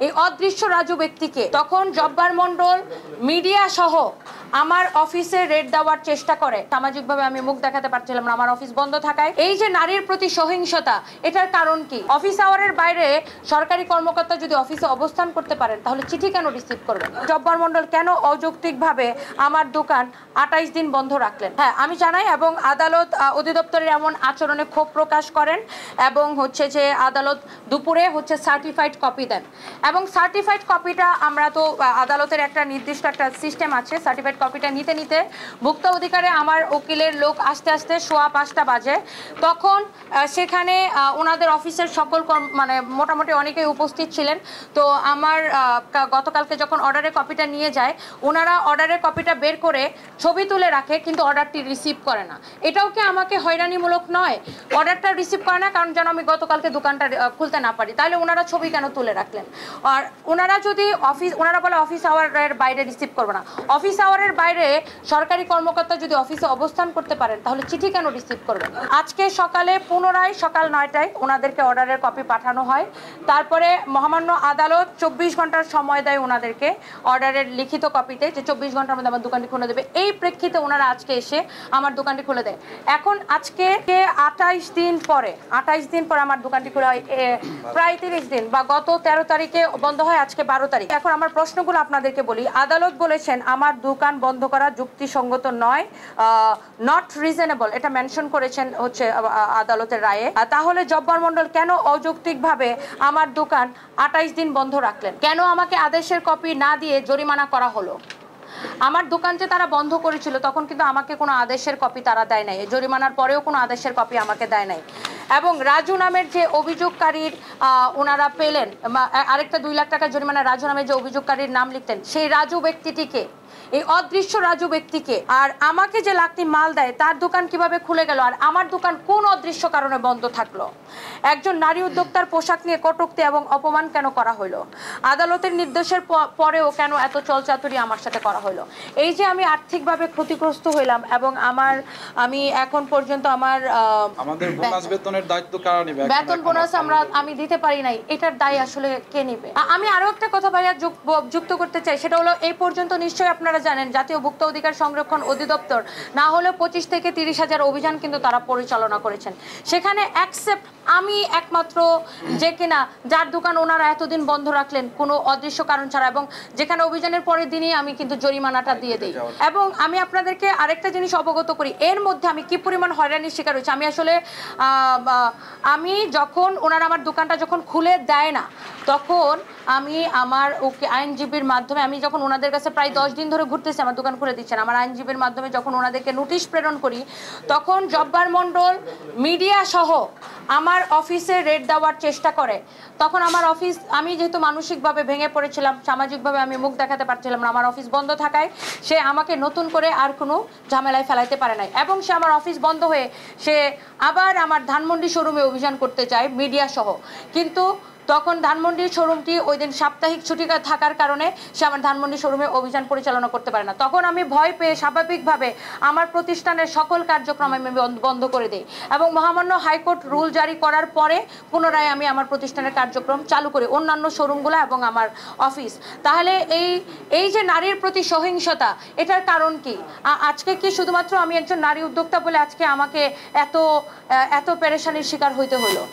এই অদৃশ্য রাজু ব্যক্তিকে তখন জব্বার মণ্ডল মিডিয়া সহ আমার অফিসে রেড দেওয়ার চেষ্টা করে। সামাজিকভাবে আমি মুখ দেখাতে পারছিলাম না, আমার অফিস বন্ধ থাকায়। এই যে নারীর প্রতি সহিংসতা, এটার কারণ কি? অফিস আওয়ারের বাইরে সরকারি কর্মকর্তা যদি অফিসে অবস্থান করতে পারেন তাহলে চিঠি কেন রিসিভ করবেন? জব্বার মণ্ডল কেন অযৌক্তিকভাবে আমার দোকান 28 দিন বন্ধ রাখলেন? হ্যাঁ, আমি জানাই এবং আদালত অধিদপ্তরের এমন আচরণে ক্ষোভ প্রকাশ করেন এবং যে আদালত দুপুরে সার্টিফাইড কপি দেন এবং সার্টিফাইড কপিটা আমরা তো আদালতের একটা নির্দিষ্ট একটা সিস্টেম আছে। সার্টিফাইড কপিটা নিতে নিতে ভোক্তা অধিকারে আমার উকিলের লোক আস্তে আস্তে 5:15 বাজে। তখন সেখানে ওনাদের অফিসের সকল মানে মোটামুটি অনেকেই উপস্থিত ছিলেন। তো আমার গতকালকে যখন অর্ডারের কপিটা নিয়ে যায়, ওনারা অর্ডারের কপিটা বের করে ছবি তুলে রাখে কিন্তু অর্ডারটি রিসিভ করে না। এটাও কি আমাকে হয়রানিমূলক নয়? অর্ডারটা রিসিভ করে না কারণ যেন আমি গতকালকে দোকানটা খুলতে না পারি, তাহলে ওনারা ছবি কেন তুলে রাখলেন? আর ওনারা যদি ওনারা বলে অফিস আওয়ারের বাইরে রিসিভ করবে না। অফিস আওয়ারের বাইরে সরকারি কর্মকর্তা যদি অফিসে অবস্থান করতে পারেন তাহলে চিঠি কেন রিসিভ করবেন? আজকে সকালে পুনরায় সকাল 9টায় ওনাদেরকে অর্ডারের কপি পাঠানো হয়। তারপরে মহামান্য আদালত 24 ঘন্টার সময় দেয় ওনাদেরকে অর্ডারের লিখিত কপিতে, যে 24 ঘন্টার মধ্যে আমার দোকানটি খুলে দেবে। এই প্রেক্ষিতে ওনারা আজকে এসে আমার দোকানটি খুলে দেয়। এখন আজকে 28 দিন পরে আমার দোকানটি খোলা হয়, প্রায় 30 দিন, বা গত 13 তারিখে বন্ধ হয়, আজকে 12 তারিখ। এখন আমার প্রশ্নগুলো আপনাদেরকে বলি। আদালত বলেছেন আমার দোকান বন্ধ করা যুক্তিসঙ্গত নয়, নট রিজনেবল, এটা মেনশন করেছেন আদালতের রায়ে। তাহলে জব্বার মণ্ডল কেন অযৌক্তিকভাবে আমার দোকান 28 দিন বন্ধ রাখলেন? কেন আমাকে আদেশের কপি না দিয়ে জরিমানা করা হলো? আমার দোকান যে তারা বন্ধ করেছিল তখন কিন্তু আমাকে কোনো আদেশের কপি তারা দেয় নাই, জরিমানার পরেও কোনো আদেশের কপি আমাকে দেয় নাই। এবং রাজু নামের যে অভিযোগকারীর ওনারা পেলেন, আরেকটা 2 লাখ টাকা জরিমানা, রাজু নামের যে অভিযোগকারীর নাম লিখতেন, সেই রাজু ব্যক্তিটিকে, এই অদৃশ্য রাজু ব্যক্তিকে, আর আমাকে যে লাখটি মাল দেয় তার দোকান কিভাবে খুলে গেল? আর আমার দোকান কোন অদৃশ্য কারণে বন্ধ থাকলো? একজন নারী উদ্যোক্তার পোশাক নিয়ে কটূক্তি এবং অপমান কেন করা হলো? আদালতের নির্দেশের পরেও কেন এত চলচাতুরি আমার সাথে করা হলো? এই যে আমি আর্থিকভাবে ক্ষতিগ্রস্ত হইলাম এবং আমি এখন পর্যন্ত আমাদের বোনাস বেতনের দায়িত্ব কারা নেবে? বেতন বোনাস আমি দিতে পারি নাই, এটার দায় আসলে কে নেবে? আমি আরো একটা কথা ভাইয়া যুক্ত করতে চাই, সেটা হলো এই পর্যন্ত নিশ্চয়ই আপনারা জানেন জাতীয় ভোক্তা অধিকার সংরক্ষণ অধিদপ্তর না হলে 25 থেকে 30 হাজার অভিযান কিন্তু তারা পরিচালনা করেছেন। সেখানে অ্যাকসেপ্ট আমি একমাত্র যে কিনা যার দোকান ওনারা এতদিন বন্ধ রাখলেন কোনো অদৃশ্য কারণ ছাড়া, এবং যেখানে অভিযানের পরের দিনই আমি কিন্তু জরিমানাটা দিয়ে দিই। এবং আমি আপনাদেরকে আরেকটা জিনিস অবগত করি, এর মধ্যে আমি কি পরিমাণ হয়রানির শিকার হয়েছি। আমি আসলে আমি যখন ওনারা আমার দোকানটা যখন খুলে দেয় না, তখন আমি আমার আইনজীবীর মাধ্যমে, আমি যখন ওনাদের কাছে প্রায় 10 দিন ধরে ঘুরতেছি আমার দোকান খুলে দিচ্ছেন, আমার আইনজীবীর মাধ্যমে যখন ওনাদেরকে নোটিশ প্রেরণ করি, তখন জব্বার মণ্ডল মিডিয়া সহ আমার অফিসে রেড দেওয়ার চেষ্টা করে। তখন আমার অফিস, আমি যেহেতু মানসিকভাবে ভেঙে পড়েছিলাম, সামাজিকভাবে আমি মুখ দেখাতে পারছিলাম না, আমার অফিস বন্ধ থাকায় সে আমাকে নতুন করে আর কোনো ঝামেলায় ফেলাইতে পারে নাই। এবং সে আমার অফিস বন্ধ হয়ে সে আবার আমার ধানমন্ডি শোরুমে অভিযান করতে চায় মিডিয়া সহ, কিন্তু তখন ধানমন্ডির শোরুমটি ওই দিন সাপ্তাহিক ছুটি থাকার কারণে সে আমার ধানমন্ডি শোরুমে অভিযান পরিচালনা করতে পারে না। তখন আমি ভয় পেয়ে স্বাভাবিকভাবে আমার প্রতিষ্ঠানের সকল কার্যক্রম আমি বন্ধ করে দিই এবং মহামান্য হাইকোর্ট রুল জারি করার পরে পুনরায় আমি আমার প্রতিষ্ঠানের কার্যক্রম চালু করি, অন্যান্য শোরুমগুলো এবং আমার অফিস। তাহলে এই যে নারীর প্রতি সহিংসতা, এটার কারণ কি? আজকে কি শুধুমাত্র আমি একজন নারী উদ্যোক্তা বলে আজকে আমাকে এত পেরেশানির শিকার হইতে হলো?